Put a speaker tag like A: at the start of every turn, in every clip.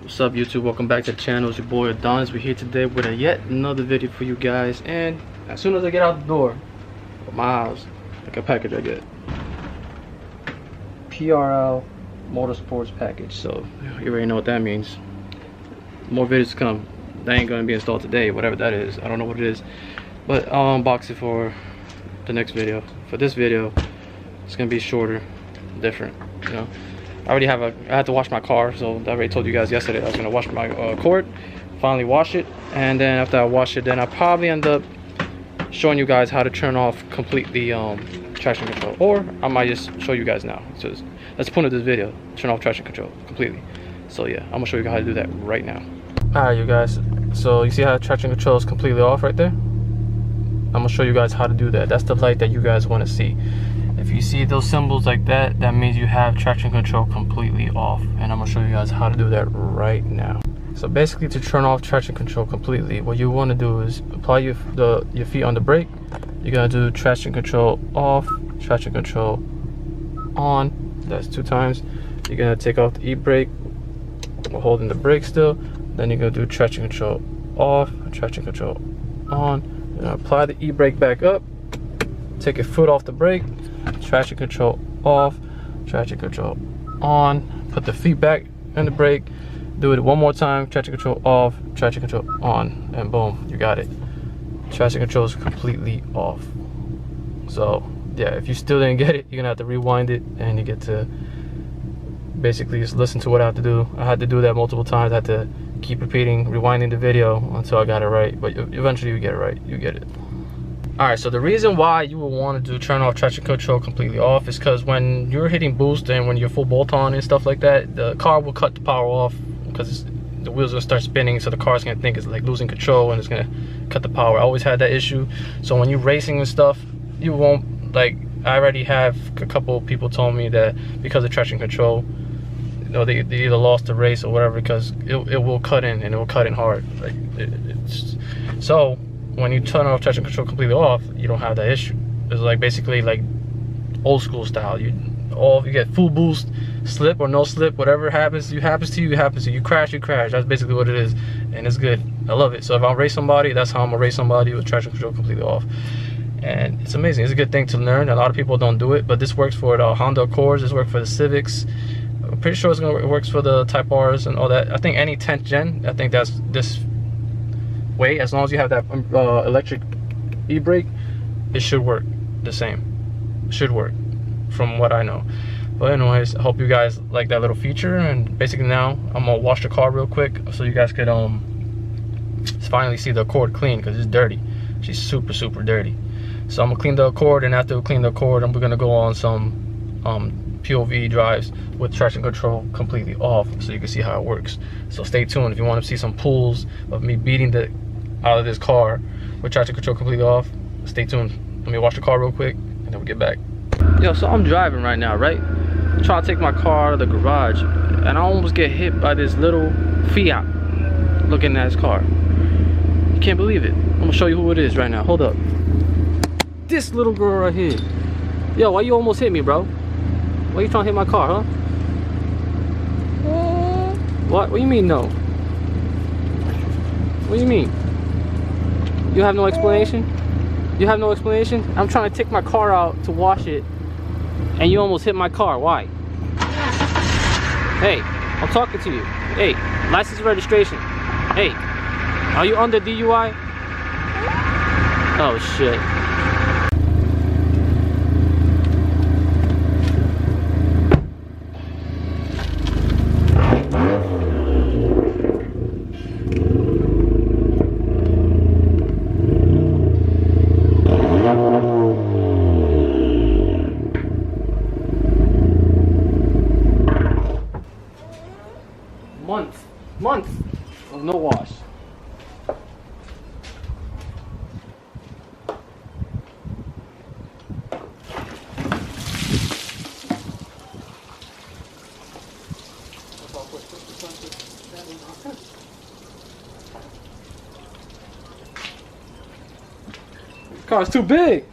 A: What's up, YouTube? Welcome back to the channel. It's your boy Adonis. We're here today with yet another video for you guys. And as soon as I get out the door of my house, like a package I get. PRL Motorsports package. So you already know what that means. More videos to come. They ain't gonna be installed today, whatever that is. I don't know what it is. But I'll unbox it for the next video. For this video, it's gonna be shorter, different, you know. I had to wash my car, so I already told you guys yesterday I was gonna wash my cord, finally wash it, and then after I wash it, then I'll probably end up showing you guys how to turn off completely traction control, or I might just show you guys now. So that's the point of this video, turn off traction control completely. So yeah, I'm gonna show you how to do that right now. Alright, you guys, so you see how traction control is completely off right there? I'm gonna show you guys how to do that. That's the light that you guys want to see. If you see those symbols like that, that means you have traction control completely off. And I'm gonna show you guys how to do that right now. So basically, to turn off traction control completely, what you want to do is apply your feet on the brake. You're gonna do traction control off, traction control on. That's 2 times. You're gonna take off the e-brake while holding the brake still. Then you're gonna do traction control off, traction control on. You're gonna apply the e-brake back up. Take your foot off the brake. Traction control off, traction control on. Put the feet back in the brake. Do it one more time. Traction control off, traction control on, and boom, you got it. Traction control is completely off. So yeah, if you still didn't get it, you're gonna have to rewind it, and you get to basically just listen to what I have to do. I had to do that multiple times. I had to keep repeating, rewinding the video until I got it right. But eventually you get it right. You get it. Alright, so the reason why you would want to turn off traction control completely off is because when you're hitting boost and when you're full bolt on and stuff like that, the car will cut the power off because the wheels will start spinning, so the car's gonna think it's like losing control and it's gonna cut the power. I always had that issue. So when you're racing and stuff, you won't, like, I already have a couple of people told me that because of traction control, you know, they either lost the race or whatever, because it will cut in, and it will cut in hard. Like so when you turn off traction control completely off, you don't have that issue. It's like basically like old school style. You get full boost, slip or no slip, whatever happens to you. You crash, That's basically what it is, and it's good. I love it. So if I race somebody, that's how I'm gonna race somebody, with traction control completely off. And it's amazing. It's a good thing to learn. A lot of people don't do it, but this works for the Honda Accords. This works for the Civics. I'm pretty sure it works for the Type Rs and all that. I think any 10th gen, I think that's this way. As long as you have that electric e-brake, it should work the same. It should work, from what I know. But anyways, I hope you guys like that little feature. And basically now I'm gonna wash the car real quick so you guys could finally see the Accord clean, because it's dirty. She's super dirty. So I'm gonna clean the Accord, and after we clean the Accord, we're gonna go on some POV drives with traction control completely off, so you can see how it works. So stay tuned if you want to see some pulls of me beating the out of this car with traction control completely off. Stay tuned. Let me wash the car real quick, and then we'll get back. Yo, so I'm driving right now, right? I'm trying to take my car out of the garage, and I almost get hit by this little Fiat looking at his car. You can't believe it. I'm gonna show you who it is right now. Hold up. This little girl right here. Yo, why you almost hit me, bro? Why you trying to hit my car, huh? What do you mean no? What do you mean? You have no explanation? You have no explanation? I'm trying to take my car out to wash it, and you almost hit my car. Why? Hey, I'm talking to you. Hey, license and registration. Hey, are you under DUI? Oh shit. Month of no wash. This car's too big.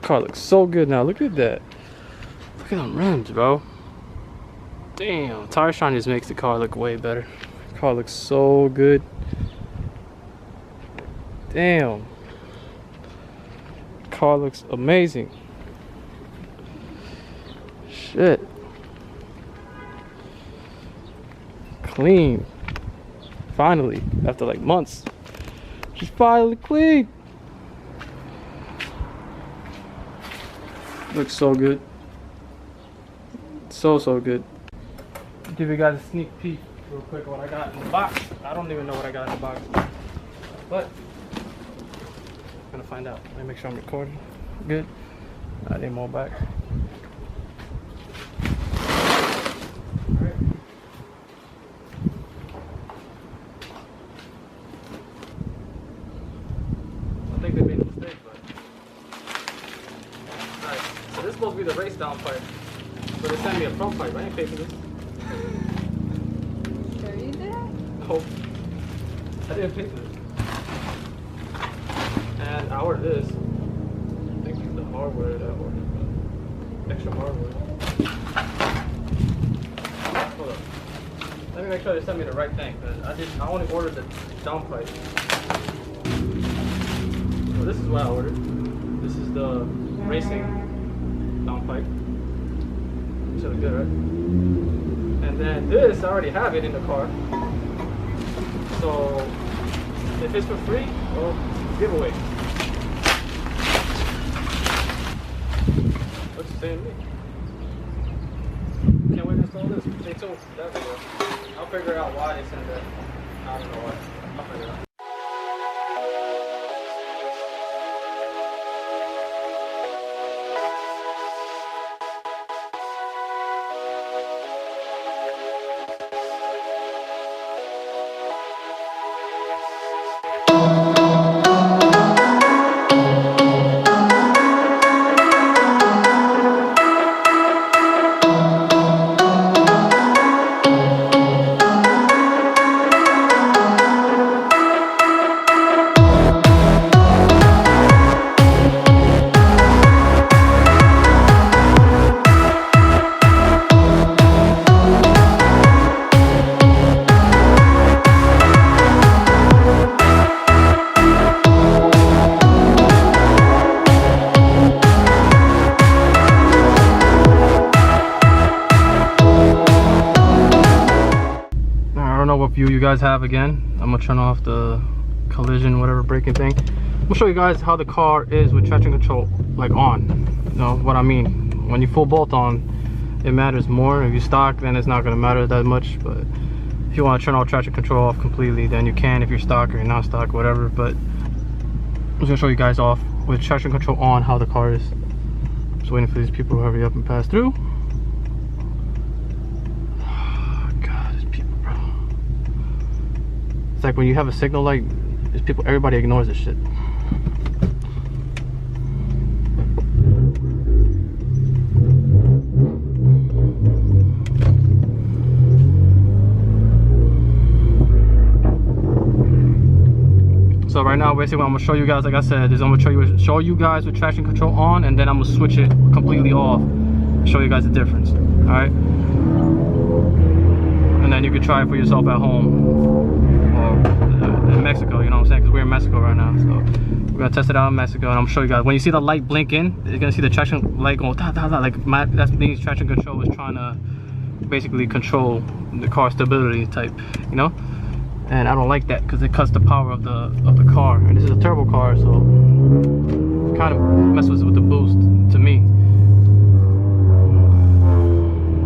A: car looks so good now. Look at that. Look at them rims, bro. Damn, tire shine just makes the car look way better. The car looks so good. Damn. Car looks amazing. Shit. Clean. Finally, after like months. She's finally clean. Looks so good. So good. Give you guys a sneak peek real quick of what I got in the box. I don't even know what I got in the box, but I'm gonna find out. Let me make sure I'm recording good. I need more back. Alright. I think they made a mistake, but alright, so this is supposed to be the race down pipe. But they sent me a front pipe. I ain't pay for this.
B: Sure you did?
A: No. I didn't pay for this. And I ordered this. I think it's the hardware that I ordered. Extra hardware. Hold up. Let me make sure they sent me the right thing. Because I only ordered the down pipe. So this is what I ordered. This is the racing down pipe. Should look good, right? And then this, I already have it in the car. So if it's for free, well, giveaway. Looks the same to me. Can't wait to install this. Stay tuned for that video. I'll figure out why they sent that. I don't know why. I'll figure it out. What view you guys have again. I'm gonna turn off the collision, whatever braking thing. I'm gonna show you guys how the car is with traction control, like on. You know what I mean? When you full bolt on, it matters more. If you stock, then it's not gonna matter that much. But if you want to turn all traction control off completely, then you can if you're stock or you're not stock, whatever. But I'm just gonna show you guys off with traction control on how the car is. Just waiting for these people to hurry up and pass through. It's like when you have a signal light, there's people, everybody ignores this shit. So right now, basically what I'm gonna show you guys, like I said, is I'm gonna show you guys with traction control on, and then I'm gonna switch it completely off, show you guys the difference. All right, and then you can try it for yourself at home. In Mexico, you know what I'm saying? Because we're in Mexico right now, so we're gonna test it out in Mexico, and I'm gonna show you guys. When you see the light blinking, you're gonna see the traction light go da da da. Like that means traction control is trying to basically control the car stability type, you know. And I don't like that because it cuts the power of the car. And this is a turbo car, so it kind of messes with the boost to me.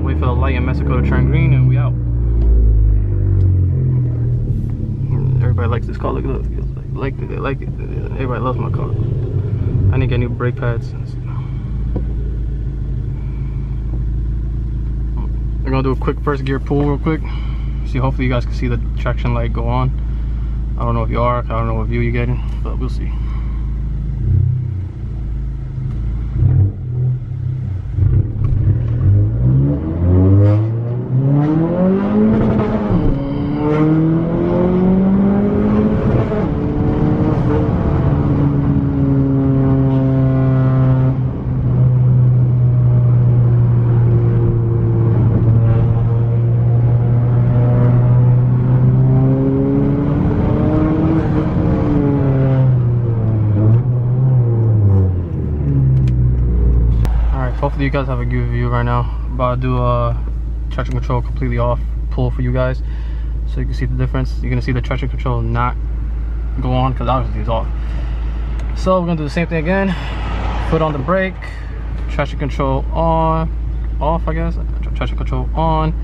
A: Wait for the light in Mexico to turn green, and we out. Everybody likes this car. Look, they like it. Everybody loves my car. I need to get new brake pads. I'm gonna do a quick first gear pull real quick. See, hopefully you guys can see the traction light go on. I don't know if you are. I don't know what view you're getting, but we'll see. hopefully you guys have a good view right now. I'm about to do traction control completely off pull for you guys, so you can see the difference. You're gonna see the traction control not go on because obviously it's off. So we're gonna do the same thing again. Foot on the brake, traction control on, off, I guess. Traction control on.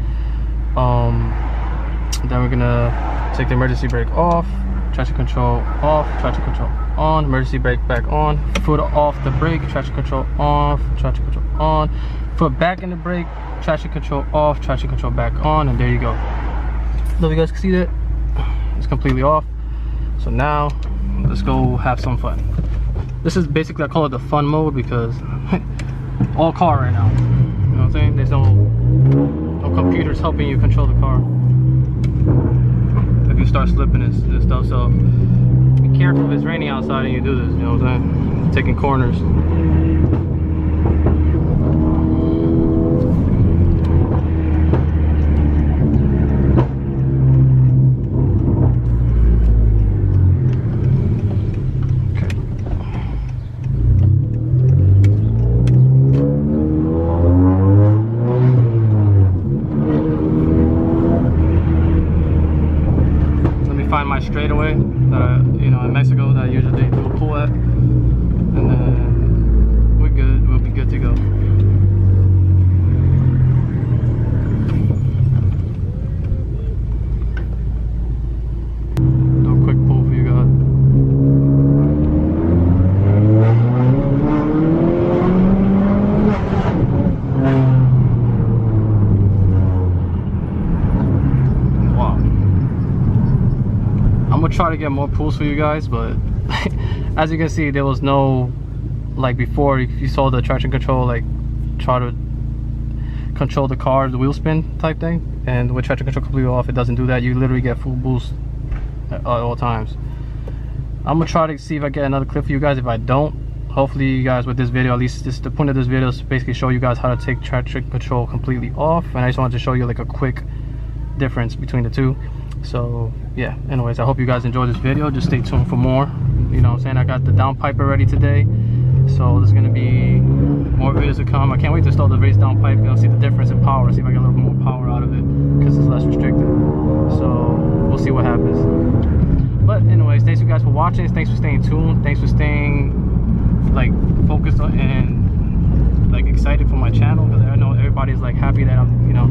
A: Then we're gonna take the emergency brake off, traction control off, traction control on, emergency brake back on, foot off the brake, traction control off, traction control on, foot back in the brake, traction control off, traction control back on, and there you go. So you guys can see that it's completely off. So now let's go have some fun. This is basically, I call it the fun mode because all car right now. You know what I'm saying? There's no computers helping you control the car if you start slipping and stuff. So be careful if it's raining outside and you do this. You know what I'm saying? Taking corners. Find my straightaway that I, you know, in Mexico that I usually do a pull at, and then we're good. We'll be good to go. Do a quick pull for you guys. I'm gonna try to get more pulls for you guys, but as you can see, there was no, like before, if you saw the traction control, like try to control the car, the wheel spin type thing, and with traction control completely off, it doesn't do that. You literally get full boost at all times. I'm gonna try to see if I get another clip for you guys. If I don't, hopefully you guys with this video, at least this, the point of this video is to basically show you guys how to take traction control completely off, and I just wanted to show you like a quick difference between the two. So yeah, anyways, I hope you guys enjoyed this video. Just stay tuned for more. You know what I'm saying? I got the downpipe ready today, so there's gonna be more videos to come. I can't wait to start the race downpipe. You'll see the difference in power, see if I get a little bit more power out of it because it's less restricted. So we'll see what happens. But anyways, thanks you guys for watching. Thanks for staying tuned. Thanks for staying like focused on and like excited for my channel, because I know everybody's like happy that I'm, you know,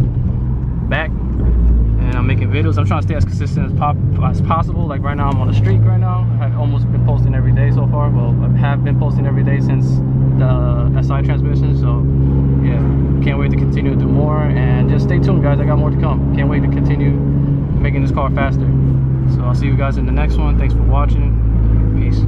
A: back and I'm making videos. I'm trying to stay as consistent as possible. Like right now I'm on a streak right now. I've almost been posting every day so far. Well, I have been posting every day since the SI transmission. So yeah, can't wait to continue to do more, and just stay tuned guys, I got more to come. Can't wait to continue making this car faster. So I'll see you guys in the next one. Thanks for watching. Peace.